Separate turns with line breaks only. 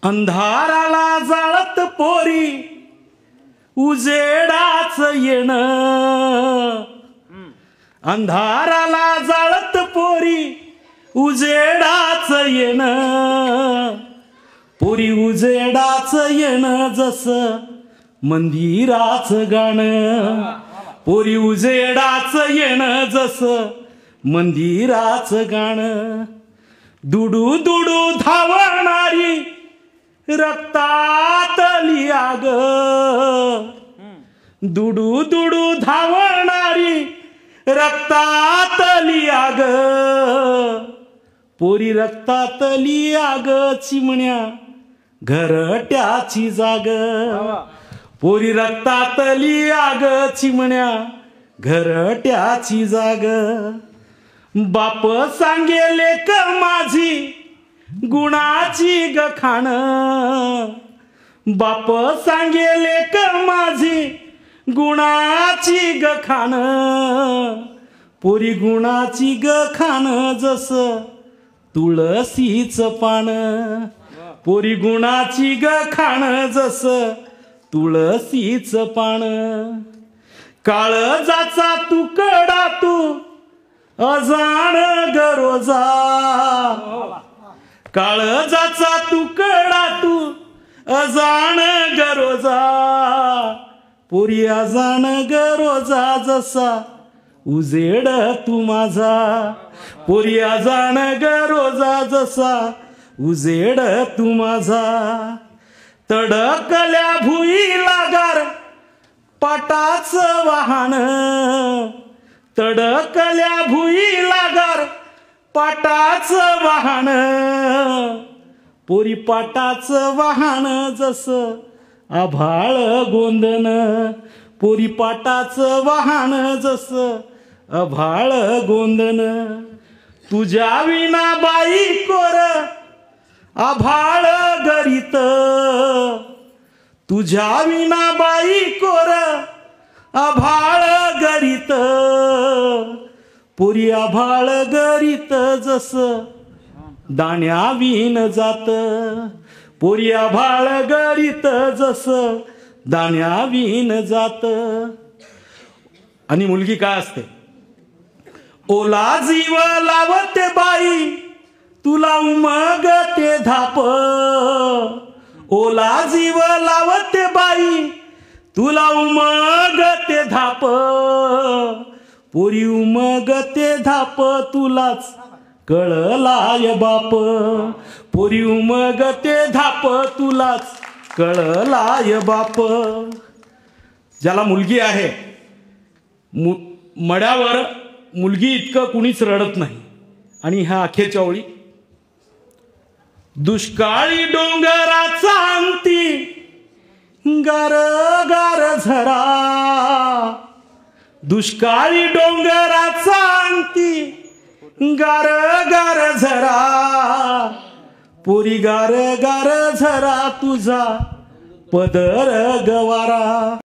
अंधाराला जाळत पोरी उजेडाच येणं, अंधाराला जाळत पोरी उजेडाच येणं, पोरी उजेडाच येणं जसं मंदिराचं गाणं, पोरी उजेडाच येणं जसं मंदिराचं गाणं, दुडू दुडू धावणारी रक्तातली आग, दुडू दुडू धावणारी रक्तातली आग, पोरी रक्तातली आग चिमण्या घरट्याची जाग, पोरी रक्तातली आग चिमण्या घरट्याची जाग, बाप सांगेले क माझी गुणाची गखाण, बाप सांगेले क माझी गुणाची गखाण, पोरी गुणाची गखाण जसं तुळशीच पान, पोरी गुणाची गखाण जसं तुळशीच पान, काळजाचा तुकडा तू अजाण गरोजा, काळजाचा तुकडा तू अजाण गरोजा, पोरी अजाण गरोजा जसा उजेड तू माझा, पोरी अजाण गरोजा जसा उजेड तू माझा, तडकल्या भुईला गार पाटाच वाहन, तडकल्या भुईला गार पाटाच वाहन, पोरी पाटाच वाहन जसं आभाळ गोंदन, पोरी पाटाच वाहन जसं आभाळ गोंदन, तुझ्या विना बाई कोर आभाळ गरीत, तुझ्या विना बाई कोर आभाळ गरीत, पोरी आभाळ गरीत जसं दाण्याविन जात, पोरी आभाळ गरीत जसं दाण्याविन जात. आणि मुलगी काय असते, ओला जीव लावते बाई तुला उमगते धाप, ओला जीव लावते बाई तुला उमगते धाप, पोरी उमगते धाप तुलाच कळलाय बाप, पोरी उमगते धाप तुलाच कळलाय बाप. ज्याला मुलगी आहे मड्यावर मुलगी इतकं कुणीच रडत नाही. आणि ह्या अखेरच्या ओळी, दुष्काळी डोंगराचा अंती गार गार झरा, दुष्काळी डोंगराचा अंती गार गार झरा, पोरी गार गार झरा तुझा पदर गवारा.